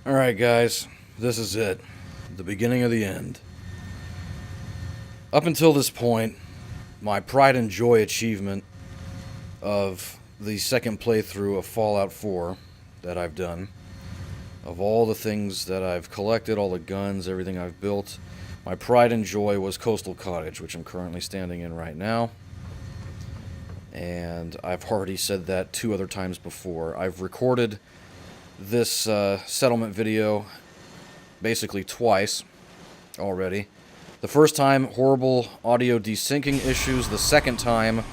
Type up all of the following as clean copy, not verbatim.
Alright guys, this is it. The beginning of the end. Up until this point, my pride and joy achievement of the second playthrough of Fallout 4 that I've done, of all the things that I've collected, all the guns, everything I've built, my pride and joy was Coastal Cottage, which I'm currently standing in right now. And I've already said that 2 other times before. I've recorded this settlement video basically twice already. The first time, horrible audio desyncing issues. The second time,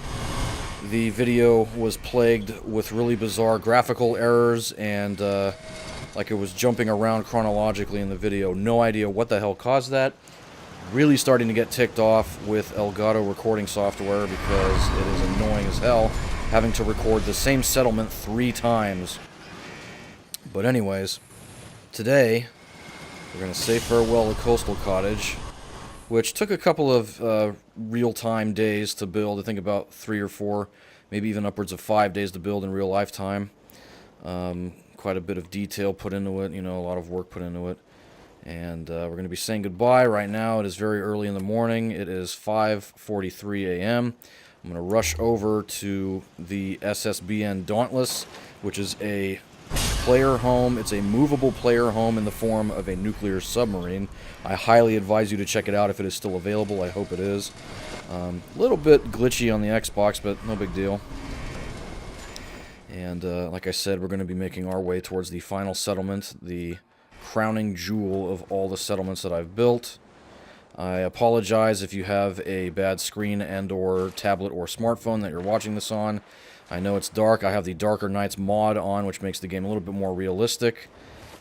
the video was plagued with really bizarre graphical errors and like it was jumping around chronologically in the video. No idea what the hell caused that. Really starting to get ticked off with Elgato recording software because it is annoying as hell having to record the same settlement 3 times. But anyways, today we're going to say farewell to Coastal Cottage, which took a couple of real-time days to build. I think about 3 or 4, maybe even upwards of 5 days to build in real life time. Quite a bit of detail put into it, you know, a lot of work put into it. And we're going to be saying goodbye right now. It is very early in the morning. It is 5:43 a.m. I'm going to rush over to the SSBN Dauntless, which is a player home. It's a movable player home in the form of a nuclear submarine. I highly advise you to check it out if it is still available. I hope it is. A little bit glitchy on the Xbox, but no big deal. And like I said, we're going to be making our way towards the final settlement, the crowning jewel of all the settlements that I've built. I apologize if you have a bad screen and or tablet or smartphone that you're watching this on. I know it's dark. I have the Darker Nights mod on, which makes the game a little bit more realistic.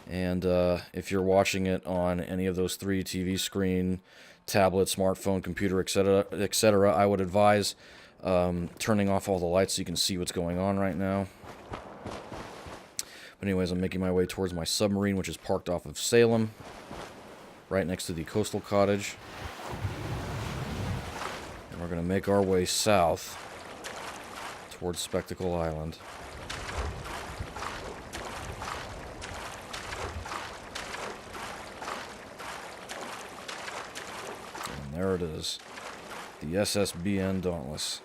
And if you're watching it on any of those 3, TV screen, tablet, smartphone, computer, etc., I would advise turning off all the lights so you can see what's going on right now. But anyways, I'm making my way towards my submarine, which is parked off of Salem, right next to the Coastal Cottage. And we're going to make our way south towards Spectacle Island. And there it is. The SSBN Dauntless.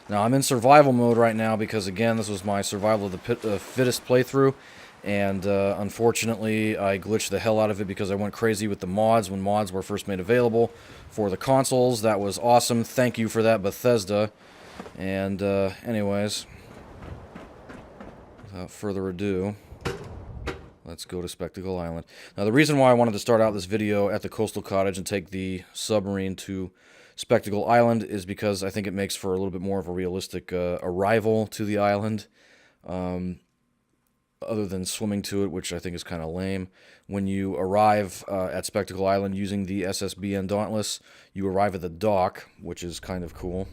Now, I'm in survival mode right now because, again, this was my survival of the fittest playthrough. And, unfortunately, I glitched the hell out of it because I went crazy with the mods when mods were first made available for the consoles. That was awesome. Thank you for that, Bethesda. And, anyways, without further ado, let's go to Spectacle Island. Now, the reason why I wanted to start out this video at the Coastal Cottage and take the submarine to Spectacle Island is because I think it makes for a little bit more of a realistic arrival to the island, other than swimming to it, which I think is kind of lame. When you arrive at Spectacle Island using the SSBN Dauntless, you arrive at the dock, which is kind of cool.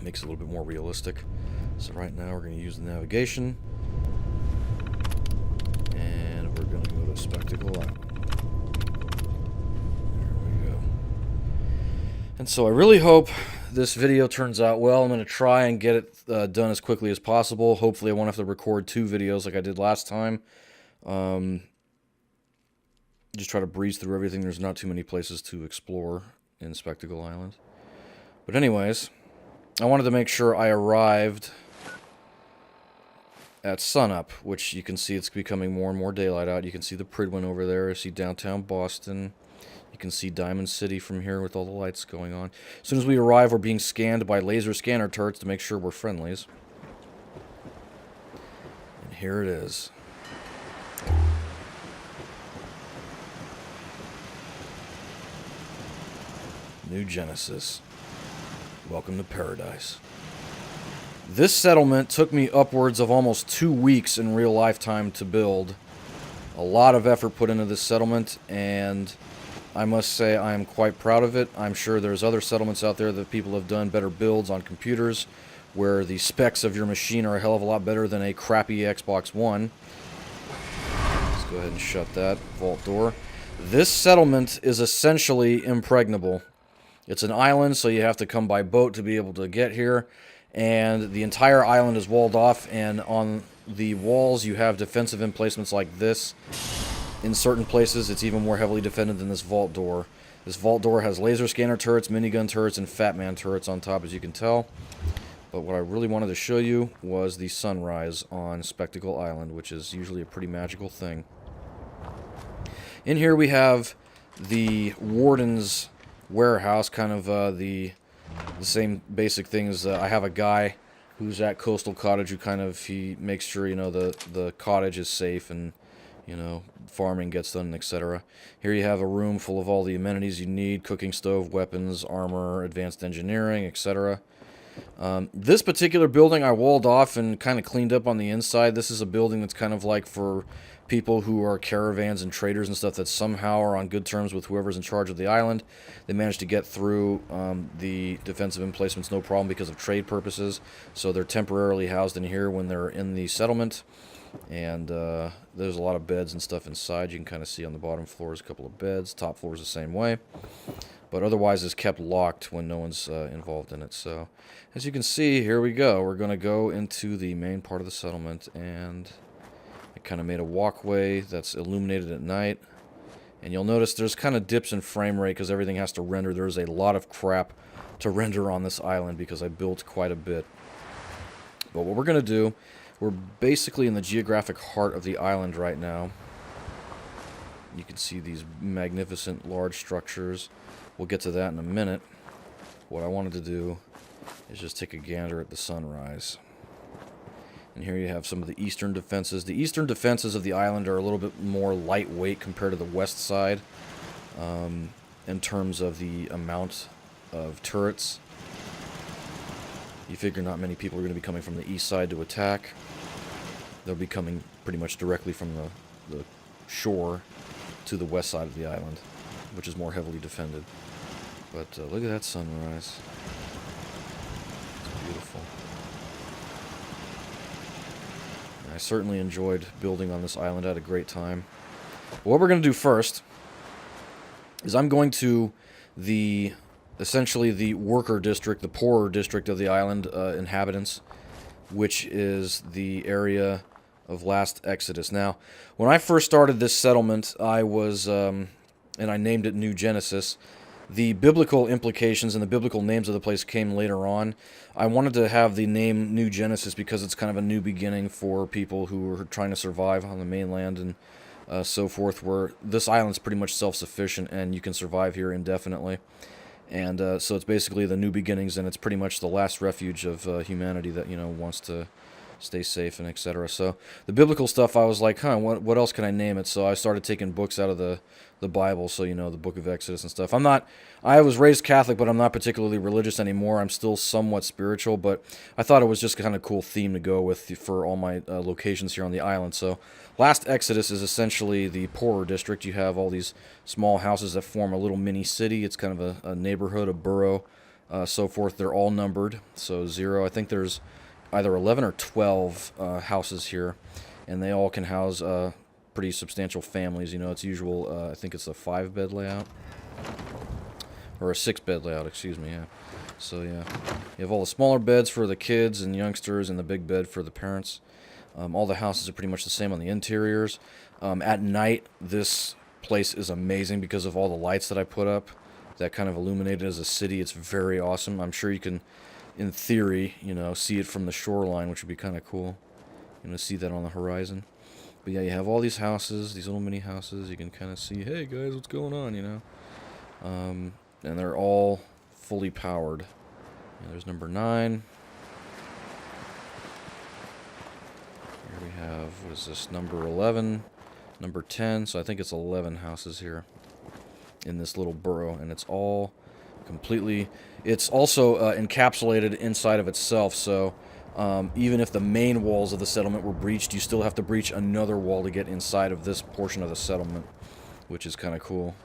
Makes it a little bit more realistic. So right now we're going to use the navigation, and we're going to go to Spectacle Island. And so I really hope this video turns out well. I'm going to try and get it done as quickly as possible. Hopefully I won't have to record 2 videos like I did last time. Just try to breeze through everything. There's not too many places to explore in Spectacle Island. But anyways, I wanted to make sure I arrived at Sunup, which you can see it's becoming more and more daylight out. You can see the Pridwin over there. You see downtown Boston. You can see Diamond City from here with all the lights going on. As soon as we arrive, we're being scanned by laser scanner turrets to make sure we're friendlies. And here it is. New Genesis. Welcome to paradise. This settlement took me upwards of almost 2 weeks in real life time to build. A lot of effort put into this settlement, and I must say I am quite proud of it. I'm sure there's other settlements out there that people have done better builds on computers where the specs of your machine are a hell of a lot better than a crappy Xbox One. Let's go ahead and shut that vault door. This settlement is essentially impregnable. It's an island, so you have to come by boat to be able to get here. And the entire island is walled off, and on the walls, you have defensive emplacements like this. In certain places, it's even more heavily defended than this vault door. This vault door has laser scanner turrets, minigun turrets, and Fat Man turrets on top, as you can tell. But what I really wanted to show you was the sunrise on Spectacle Island, which is usually a pretty magical thing. In here we have the Wardens Warehouse, kind of the same basic things. I have a guy who's at Coastal Cottage who he makes sure, you know, the cottage is safe and, you know, farming gets done, etc. Here you have a room full of all the amenities you need: cooking stove, weapons, armor, advanced engineering, etc. This particular building I walled off and kind of cleaned up on the inside. This is a building that's kind of like for people who are caravans and traders and stuff that somehow are on good terms with whoever's in charge of the island. They managed to get through the defensive emplacements no problem because of trade purposes. So they're temporarily housed in here when they're in the settlement. And there's a lot of beds and stuff inside. You can kind of see on the bottom floor is a couple of beds. Top floor is the same way. But otherwise is kept locked when no one's involved in it. So as you can see, here we go. We're going to go into the main part of the settlement, and I kind of made a walkway that's illuminated at night. And you'll notice there's kind of dips in frame rate because everything has to render. There's a lot of crap to render on this island because I built quite a bit. But what we're going to do, we're basically in the geographic heart of the island right now. You can see these magnificent large structures. We'll get to that in a minute. What I wanted to do is just take a gander at the sunrise. And here you have some of the eastern defenses. The eastern defenses of the island are a little bit more lightweight compared to the west side in terms of the amount of turrets. You figure not many people are going to be coming from the east side to attack. They'll be coming pretty much directly from the shore to the west side of the island, which is more heavily defended. But look at that sunrise. It's beautiful. And I certainly enjoyed building on this island. I had a great time. But what we're going to do first is I'm going to essentially the worker district, the poorer district of the island inhabitants, which is the area of last Exodus. Now, when I first started this settlement, I was, and I named it New Genesis. The biblical implications and the biblical names of the place came later on. I wanted to have the name New Genesis because it's kind of a new beginning for people who are trying to survive on the mainland and so forth, where this island's pretty much self-sufficient and you can survive here indefinitely. And so it's basically the new beginnings, and it's pretty much the last refuge of humanity that, you know, wants to stay safe and etc. So the biblical stuff, I was like, what else can I name it? So I started taking books out of the Bible, so, you know, the book of Exodus and stuff. I was raised Catholic, but I'm not particularly religious anymore. I'm still somewhat spiritual, but I thought it was just kind of cool theme to go with for all my locations here on the island. So last Exodus is essentially the poorer district. You have all these small houses that form a little mini city. It's kind of a neighborhood, a borough, so forth. They're all numbered, so 0. I think there's either 11 or 12 houses here, and they all can house pretty substantial families. You know, it's usual, I think it's a 5-bed layout, or a 6-bed layout, excuse me, yeah. So, yeah, you have all the smaller beds for the kids and youngsters and the big bed for the parents. All the houses are pretty much the same on the interiors. At night, this place is amazing because of all the lights that I put up that kind of illuminate it as a city. It's very awesome. I'm sure you can, in theory, you know, see it from the shoreline, which would be kind of cool. You know, see that on the horizon. But yeah, you have all these houses, these little mini houses. You can kind of see, hey guys, what's going on, you know? And they're all fully powered. Yeah, there's number 9. Here we have, what is this, number 11, number 10. So I think it's 11 houses here in this little borough, and it's all completely, it's also encapsulated inside of itself. So even if the main walls of the settlement were breached, you still have to breach another wall to get inside of this portion of the settlement, which is kind of cool.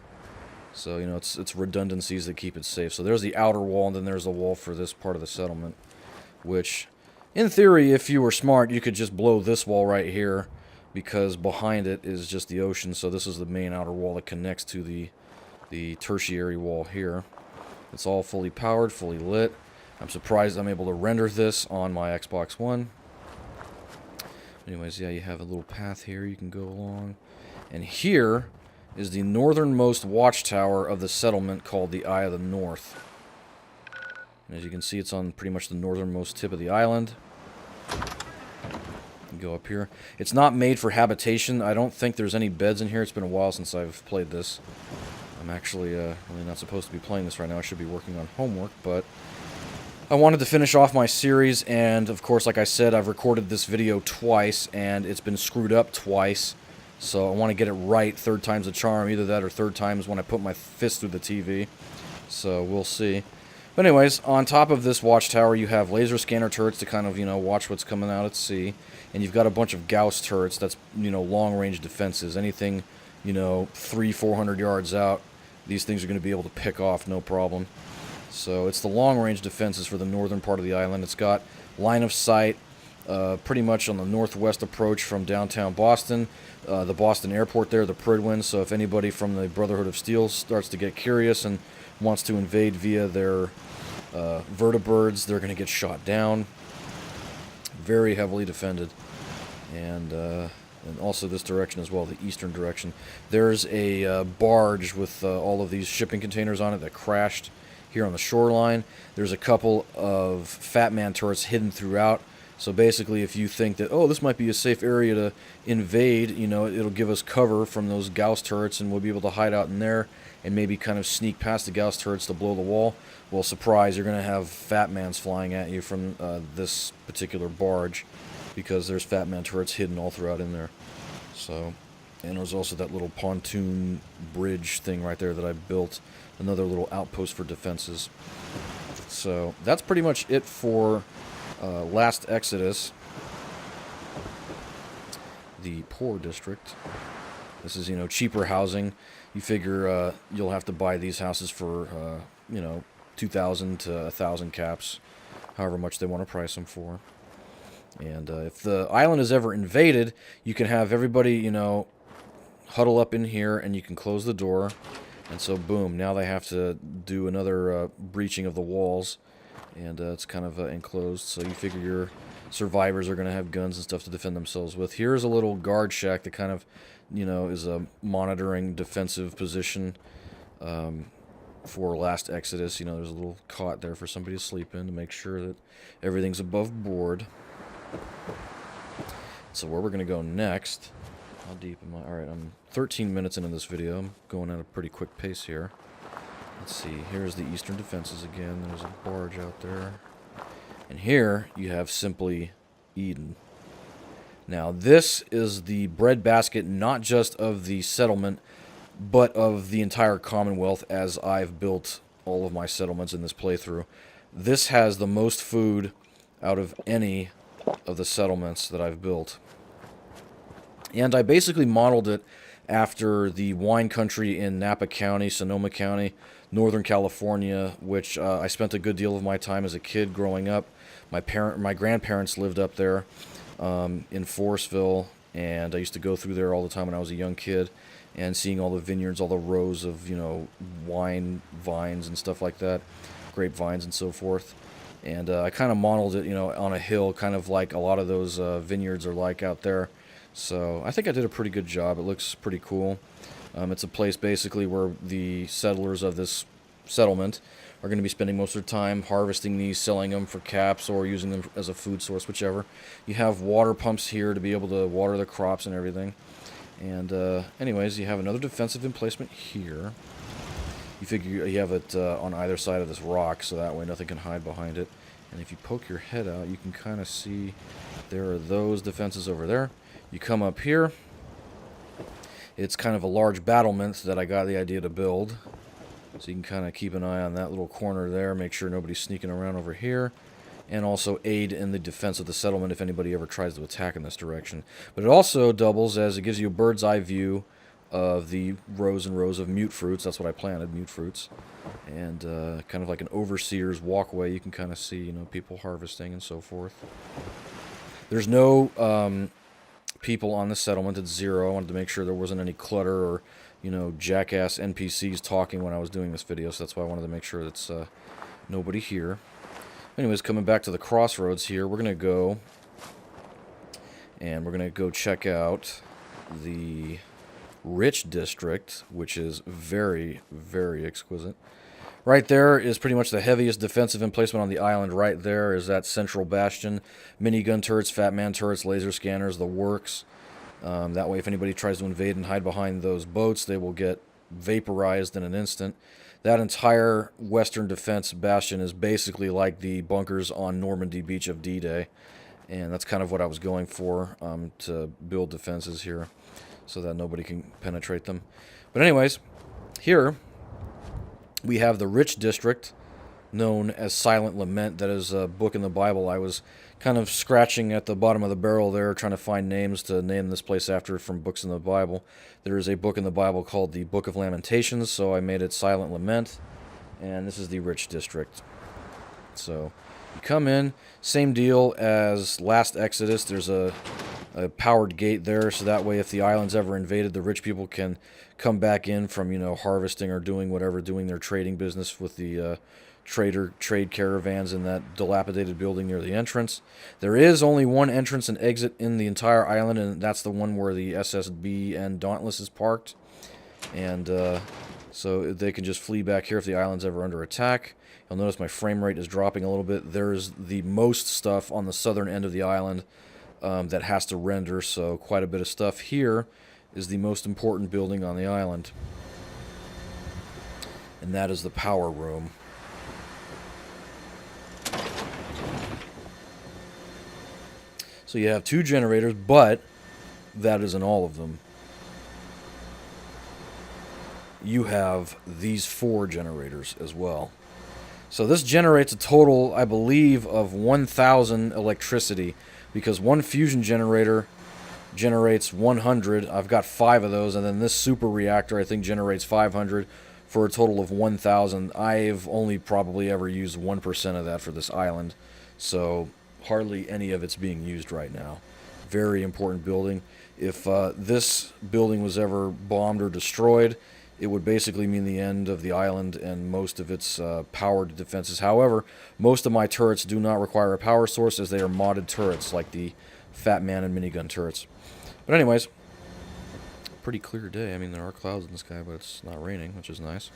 So, you know, it's redundancies that keep it safe. So there's the outer wall, and then there's the wall for this part of the settlement, which, in theory, if you were smart, you could just blow this wall right here, because behind it is just the ocean. So this is the main outer wall that connects to the tertiary wall here. It's all fully powered, fully lit. I'm surprised I'm able to render this on my Xbox One. Anyways, yeah, you have a little path here you can go along. And here is the northernmost watchtower of the settlement called the Eye of the North. And as you can see, it's on pretty much the northernmost tip of the island. You go up here. It's not made for habitation. I don't think there's any beds in here. It's been a while since I've played this. I'm actually really not supposed to be playing this right now. I should be working on homework, but I wanted to finish off my series, and of course, like I said, I've recorded this video twice, and it's been screwed up twice. So I want to get it right, third time's a charm. Either that or third time's when I put my fist through the TV. So we'll see. But anyways, on top of this watchtower, you have laser scanner turrets to kind of, watch what's coming out at sea. And you've got a bunch of Gauss turrets that's, long-range defenses. Anything, 300-400 yards out, these things are going to be able to pick off no problem. So it's the long-range defenses for the northern part of the island. It's got line of sight pretty much on the northwest approach from downtown Boston. The Boston airport there, the Pridwin. So if anybody from the Brotherhood of Steel starts to get curious and wants to invade via their vertibirds, they're going to get shot down. Very heavily defended. And also this direction as well, the eastern direction. There's a barge with all of these shipping containers on it that crashed here on the shoreline. There's a couple of Fat Man turrets hidden throughout. So basically, if you think that, oh, this might be a safe area to invade, it'll give us cover from those Gauss turrets, and we'll be able to hide out in there and maybe kind of sneak past the Gauss turrets to blow the wall. Well, surprise, you're going to have Fat Mans flying at you from this particular barge, because there's Fat Man turrets hidden all throughout in there. So, and there's also that little pontoon bridge thing right there that I built, another little outpost for defenses. So that's pretty much it for Last Exodus, the poor district. This is, cheaper housing. You figure you'll have to buy these houses for, 2,000 to 1,000 caps, however much they want to price them for. And if the island is ever invaded, you can have everybody, huddle up in here, and you can close the door. And so, boom, now they have to do another breaching of the walls. And it's kind of enclosed, so you figure your survivors are going to have guns and stuff to defend themselves with. Here's a little guard shack that kind of, is a monitoring defensive position for Last Exodus. There's a little cot there for somebody to sleep in to make sure that everything's above board. So where we're going to go next, how deep am I? Alright, I'm 13 minutes into this video. I'm going at a pretty quick pace here. Let's see, here's the eastern defenses again. There's a barge out there. And here you have simply Eden. Now this is the breadbasket not just of the settlement, but of the entire Commonwealth as I've built all of my settlements in this playthrough. This has the most food out of any of the settlements that I've built. And I basically modeled it after the wine country in Napa County, Sonoma County, Northern California, which I spent a good deal of my time as a kid growing up. My grandparents lived up there in Forestville, and I used to go through there all the time when I was a young kid, and seeing all the vineyards, all the rows of, wine vines and stuff like that, grapevines and so forth. And I kind of modeled it, on a hill, kind of like a lot of those vineyards are like out there. So I think I did a pretty good job. It looks pretty cool. It's a place basically where the settlers of this settlement are going to be spending most of their time harvesting these, selling them for caps, or using them as a food source, whichever. You have water pumps here to be able to water the crops and everything. And anyways, you have another defensive emplacement here. You figure you have it on either side of this rock, so that way nothing can hide behind it. And if you poke your head out, you can kind of see there are those defenses over there. You come up here. It's kind of a large battlement that I got the idea to build. So you can kind of keep an eye on that little corner there, make sure nobody's sneaking around over here, and also aid in the defense of the settlement if anybody ever tries to attack in this direction. But it also doubles as it gives you a bird's eye view of the rows and rows of mute fruits. That's what I planted, mute fruits. And kind of like an overseer's walkway, you can kind of see, people harvesting and so forth. There's no people on the settlement. It's 0. I wanted to make sure there wasn't any clutter or, jackass NPCs talking when I was doing this video, so that's why I wanted to make sure that's nobody here. Anyways, coming back to the crossroads here, we're going to go And we're going to go check out the Rich District, which is very, very exquisite. Right there is pretty much the heaviest defensive emplacement on the island. Right there is that central bastion. Minigun turrets, Fat Man turrets, laser scanners, the works. That way if anybody tries to invade and hide behind those boats, they will get vaporized in an instant. That entire western defense bastion is basically like the bunkers on Normandy Beach of D-Day. And that's kind of what I was going for, to build defenses here so that nobody can penetrate them. But anyways, here we have the Rich District, known as Silent Lament. That is a book in the Bible. I was kind of scratching at the bottom of the barrel there, trying to find names to name this place after from books in the Bible. There is a book in the Bible called the Book of Lamentations, so I made it Silent Lament, and this is the Rich District. So you come in, same deal as last Exodus. There's a powered gate there, so that way if the island's ever invaded, the rich people can come back in from, harvesting or doing whatever, doing their trading business with the trade caravans in that dilapidated building near the entrance. There is only one entrance and exit in the entire island, and that's the one where the SSB and Dauntless is parked. And so they can just flee back here if the island's ever under attack. You'll notice my frame rate is dropping a little bit. There's the most stuff on the southern end of the island that has to render, so quite a bit of stuff. Here is the most important building on the island, and that is the power room. So you have 2 generators, but that isn't all of them. You have these 4 generators as well. So this generates a total, I believe, of 1,000 electricity, because one fusion generator generates 100. I've got 5 of those, and then this super reactor, I think, generates 500 for a total of 1,000. I've only probably ever used 1% of that for this island, so hardly any of it's being used right now. Very important building. If this building was ever bombed or destroyed, it would basically mean the end of the island and most of its powered defenses. However, most of my turrets do not require a power source, as they are modded turrets, like the Fat Man and minigun turrets. But anyways, pretty clear day. I mean, there are clouds in the sky, but it's not raining, which is nice.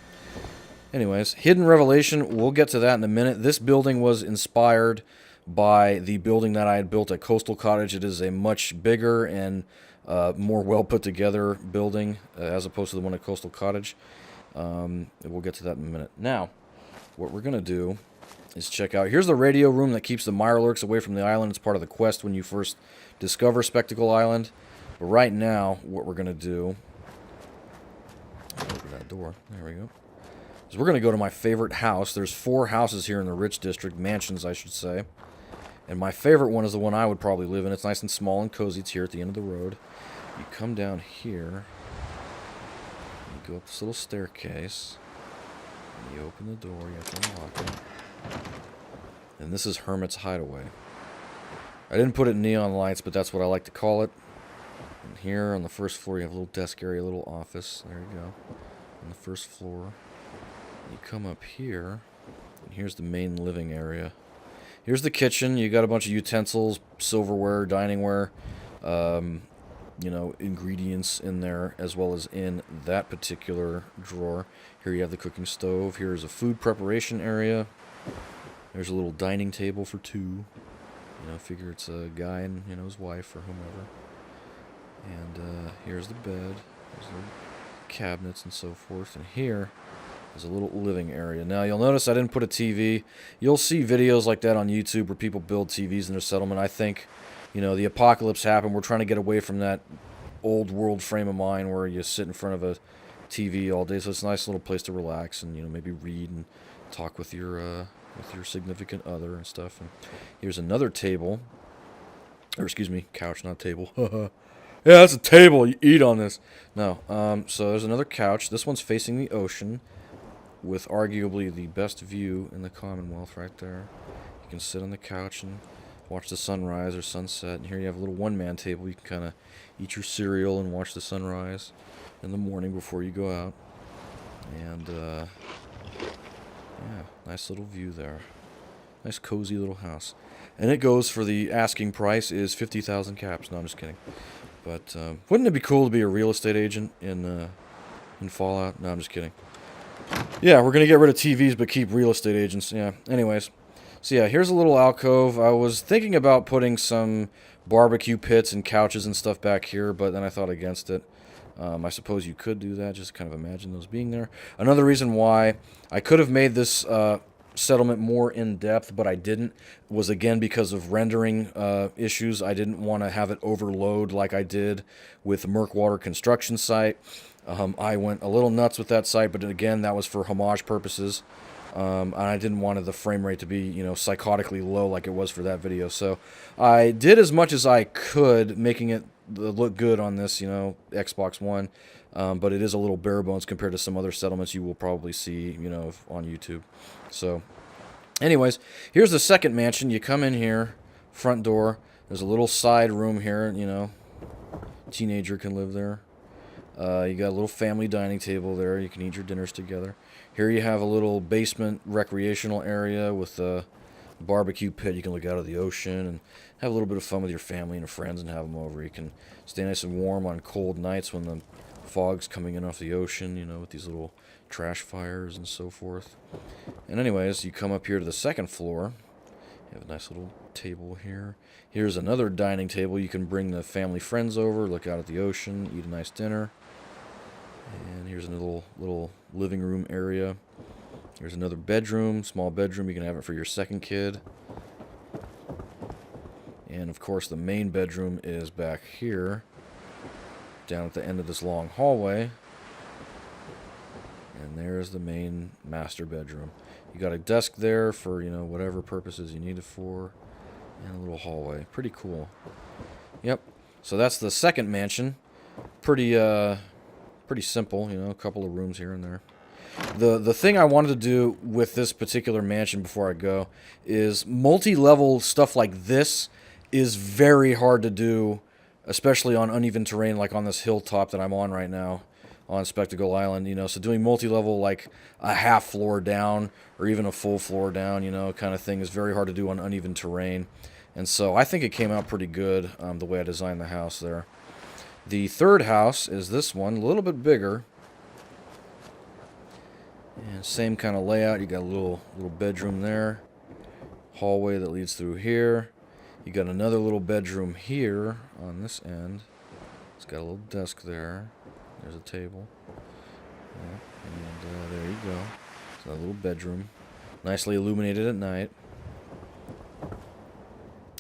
Anyways, Hidden Revelation, we'll get to that in a minute. This building was inspired by the building that I had built at Coastal Cottage. It is a much bigger and more well put together building as opposed to the one at Coastal Cottage. We'll get to that in a minute. Now, what we're going to do is check out. Here's the radio room that keeps the Mirelurks away from the island. It's part of the quest when you first discover Spectacle Island. But right now, what we're going to do... Open that door. There we go. So we're going to go to my favorite house. There's 4 houses here in the Rich District. Mansions, I should say. And my favorite one is the one I would probably live in. It's nice and small and cozy. It's here at the end of the road. You come down here. You go up this little staircase. And you open the door. You have to unlock it. And this is Hermit's Hideaway. I didn't put it in neon lights, but that's what I like to call it. And here on the first floor, you have a little desk area, a little office. There you go. On the first floor. You come up here. And here's the main living area. Here's the kitchen. You got a bunch of utensils, silverware, diningware, ingredients in there, as well as in that particular drawer. Here you have the cooking stove. Here's a food preparation area. There's a little dining table for 2. Figure it's a guy and, his wife or whomever. And here's the bed. There's the cabinets and so forth. And here is a little living area. Now, you'll notice I didn't put a TV. You'll see videos like that on YouTube where people build TVs in their settlement. I think, the apocalypse happened. We're trying to get away from that old world frame of mind where you sit in front of a TV all day. So it's a nice little place to relax and, maybe read and talk with your significant other and stuff. And here's another table. Or, excuse me, couch, not table. Yeah, that's a table. You eat on this. No. So there's another couch. This one's facing the ocean, with arguably the best view in the Commonwealth right there. You can sit on the couch and watch the sunrise or sunset. And here you have a little one-man table. You can kind of eat your cereal and watch the sunrise in the morning before you go out. And, yeah, nice little view there. Nice cozy little house. And it goes for the asking price is 50,000 caps. No, I'm just kidding. But wouldn't it be cool to be a real estate agent in Fallout? No, I'm just kidding. Yeah, we're gonna get rid of TVs but keep real estate agents. Yeah. Anyways, so yeah, here's a little alcove. I was thinking about putting some barbecue pits and couches and stuff back here, but then I thought against it. I suppose you could do that. Just kind of imagine those being there. Another reason why I could have made this settlement more in-depth, but I didn't, was again because of rendering issues. I didn't want to have it overload like I did with the Murkwater construction site. I went a little nuts with that site, but again, that was for homage purposes. And I didn't want the frame rate to be, psychotically low like it was for that video. So I did as much as I could, making it look good on this, Xbox One. But it is a little bare bones compared to some other settlements you will probably see, on YouTube. So, anyways, here's the second mansion. You come in here, front door. There's a little side room here, teenager can live there. You got a little family dining table there. You can eat your dinners together. Here you have a little basement recreational area with a barbecue pit. You can look out at the ocean and have a little bit of fun with your family and friends and have them over. You can stay nice and warm on cold nights when the fog's coming in off the ocean, with these little trash fires and so forth. And anyways, you come up here to the second floor. You have a nice little table here. Here's another dining table. You can bring the family friends over, look out at the ocean, eat a nice dinner. And here's a little living room area. Here's another bedroom, small bedroom. You can have it for your second kid. And of course the main bedroom is back here, down at the end of this long hallway. And there's the main master bedroom. You got a desk there for, whatever purposes you need it for. And a little hallway. Pretty cool. Yep. So that's the second mansion. Pretty simple, a couple of rooms here and there. The thing I wanted to do with this particular mansion before I go is multi-level stuff like this is very hard to do, especially on uneven terrain like on this hilltop that I'm on right now on Spectacle Island, so doing multi-level like a half floor down or even a full floor down, kind of thing is very hard to do on uneven terrain. And so I think it came out pretty good the way I designed the house there. The third house is this one, a little bit bigger. And same kind of layout. You got a little bedroom there. Hallway that leads through here. You got another little bedroom here on this end. It's got a little desk there. There's a table. And there you go. It's a little bedroom. Nicely illuminated at night.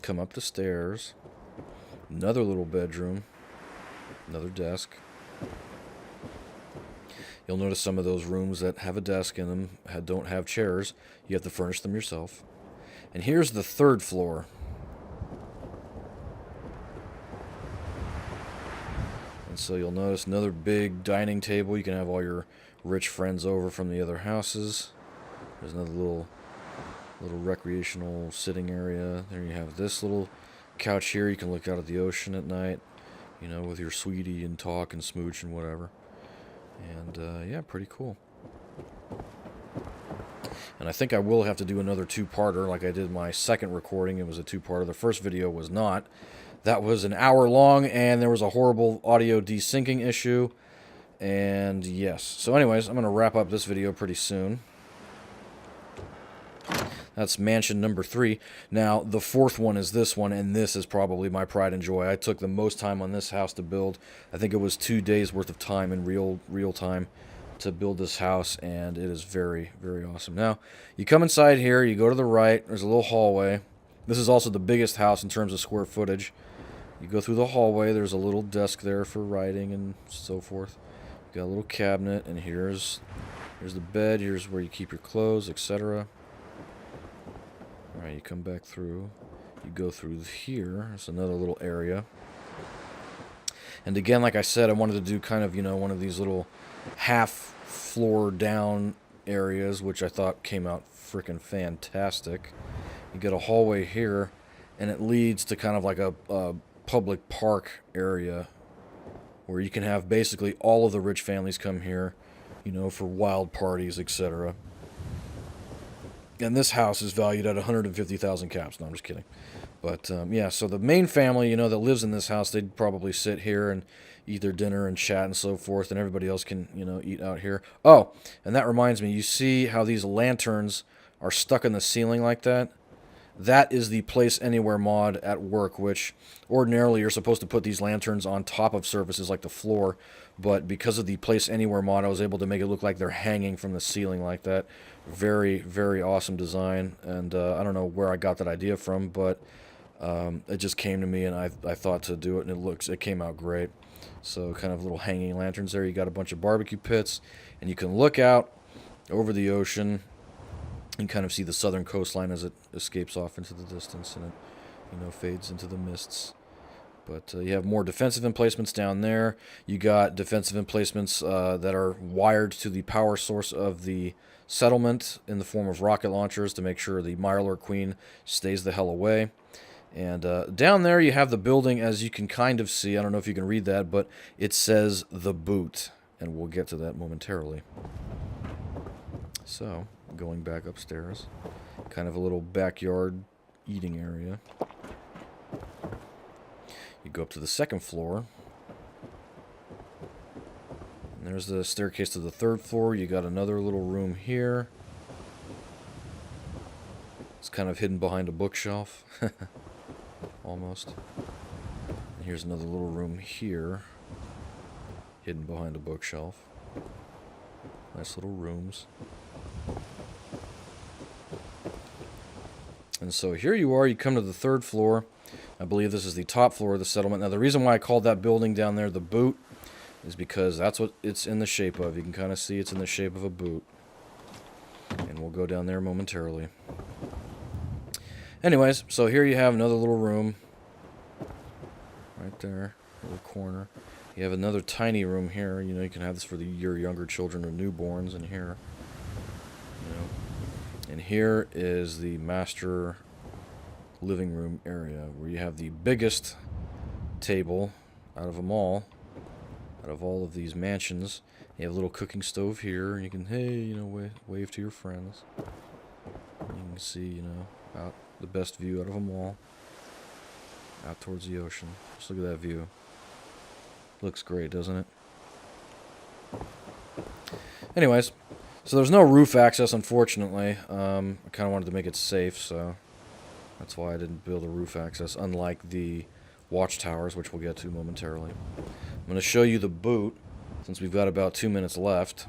Come up the stairs. Another little bedroom. Another desk. You'll notice some of those rooms that have a desk in them don't have chairs. You have to furnish them yourself. And here's the third floor. And so you'll notice another big dining table. You can have all your rich friends over from the other houses. There's another little recreational sitting area. There you have this little couch here. You can look out at the ocean at night, with your sweetie and talk and smooch and whatever. And yeah, pretty cool. And I think I will have to do another two-parter like I did my second recording. It was a two-parter. The first video was not. That was an hour long, and there was a horrible audio desyncing issue. And yes. So anyways, I'm going to wrap up this video pretty soon. That's mansion number 3. Now, the fourth one is this one, and this is probably my pride and joy. I took the most time on this house to build. I think it was 2 days worth of time in real time to build this house, and it is very, very awesome. Now, you come inside here, you go to the right, there's a little hallway. This is also the biggest house in terms of square footage. You go through the hallway, there's a little desk there for writing and so forth. You got a little cabinet, and here's the bed, here's where you keep your clothes, etc. Alright, you come back through, you go through here, there's another little area. And again, like I said, I wanted to do kind of, one of these little half floor down areas, which I thought came out freaking fantastic. You get a hallway here, and it leads to kind of like a public park area where you can have basically all of the rich families come here, for wild parties, etc. And this house is valued at 150,000 caps. No, I'm just kidding. But, yeah, so the main family, you know, that lives in this house, they'd probably sit here and eat their dinner and chat and so forth, and everybody else can, you know, eat out here. Oh, and that reminds me, you see how these lanterns are stuck in the ceiling like that? That is the Place Anywhere mod at work, which ordinarily you're supposed to put these lanterns on top of surfaces like the floor, but because of the Place Anywhere mod, I was able to make it look like they're hanging from the ceiling like that. Very, very awesome design, and I don't know where I got that idea from, but it just came to me, and I thought to do it, and it came out great. So kind of little hanging lanterns there. You got a bunch of barbecue pits, and you can look out over the ocean and kind of see the southern coastline as it escapes off into the distance, and it, you know, fades into the mists. But you have more defensive emplacements down there. You got defensive emplacements that are wired to the power source of the settlement in the form of rocket launchers to make sure the Mirelord Queen stays the hell away. And down there you have the building, as you can kind of see. I don't know if you can read that, but it says The Boot, and we'll get to that momentarily. So, going back upstairs, kind of a little backyard eating area. You go up to the second floor. And there's the staircase to the third floor. You got another little room here. It's kind of hidden behind a bookshelf. Almost. And here's another little room here, hidden behind a bookshelf. Nice little rooms. And so here you are, you come to the third floor. I believe this is the top floor of the settlement. Now the reason why I called that building down there the Boot is because that's what it's in the shape of. You can kind of see it's in the shape of a boot. And we'll go down there momentarily. Anyways, so here you have another little room. Right there, little corner. You have another tiny room here. You know, you can have this for your younger children or newborns in here. You know. And here is the master living room area where you have the biggest table out of them all. Out of all of these mansions. You have a little cooking stove here. And you can, hey, you know, wave to your friends. You can see, you know, out the best view out of them all. Out towards the ocean. Just look at that view. Looks great, doesn't it? Anyways, so there's no roof access, unfortunately. I kind of wanted to make it safe, so that's why I didn't build a roof access, unlike the watchtowers, which we'll get to momentarily. I'm going to show you the boot, since we've got about 2 minutes left.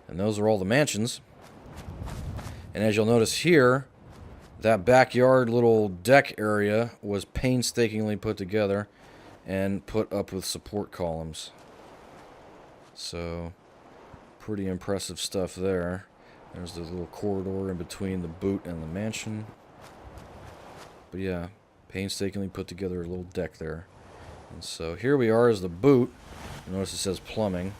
And those are all the mansions. And as you'll notice here, that backyard little deck area was painstakingly put together and put up with support columns. So, pretty impressive stuff there. There's the little corridor in between the boot and the mansion. But yeah, painstakingly put together a little deck there. And so here we are as the boot. Notice it says plumbing.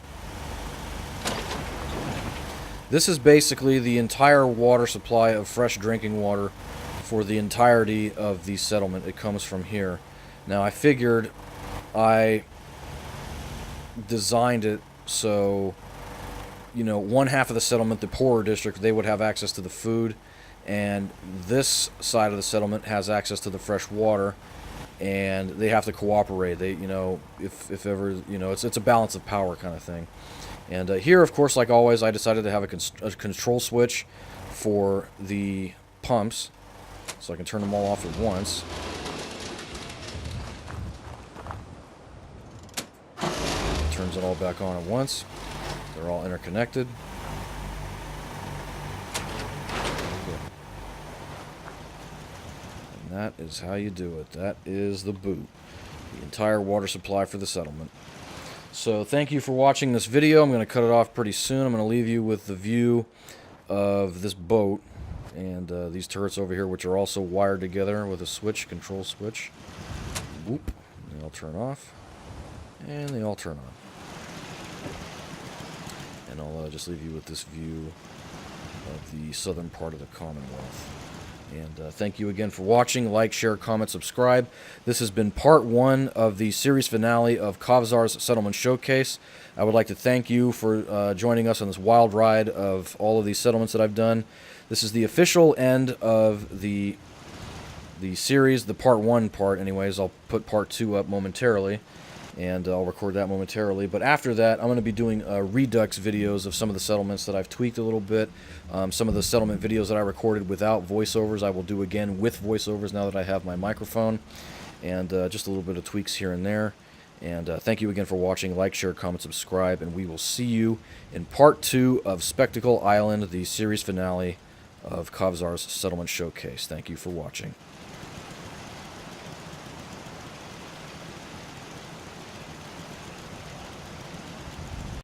This is basically the entire water supply of fresh drinking water for the entirety of the settlement. It comes from here. Now I figured I designed it so, you know, one half of the settlement, the poorer district, they would have access to the food, and this side of the settlement has access to the fresh water, and they have to cooperate. They, you know, if ever, you know, it's a balance of power kind of thing. And here, of course, like always, I decided to have a control switch for the pumps, so I can turn them all off at once. Turns it all back on at once. They're all interconnected. And that is how you do it. That is the boot. The entire water supply for the settlement. So thank you for watching this video. I'm going to cut it off pretty soon. I'm going to leave you with the view of this boat and these turrets over here, which are also wired together with a switch, control switch. Whoop. They all turn off. And they all turn on. And I'll just leave you with this view of the southern part of the Commonwealth. And thank you again for watching. Like, share, comment, subscribe. This has been part 1 of the series finale of Kavzar's Settlement Showcase. I would like to thank you for joining us on this wild ride of all of these settlements that I've done. This is the official end of the series, the part 1 part anyways. I'll put part 2 up momentarily, and I'll record that momentarily. But after that, I'm going to be doing redux videos of some of the settlements that I've tweaked a little bit. Some of the settlement videos that I recorded without voiceovers, I will do again with voiceovers now that I have my microphone. And just a little bit of tweaks here and there. And thank you again for watching. Like, share, comment, subscribe, and we will see you in part 2 of Spectacle Island, the series finale of Kavzar's Settlement Showcase. Thank you for watching.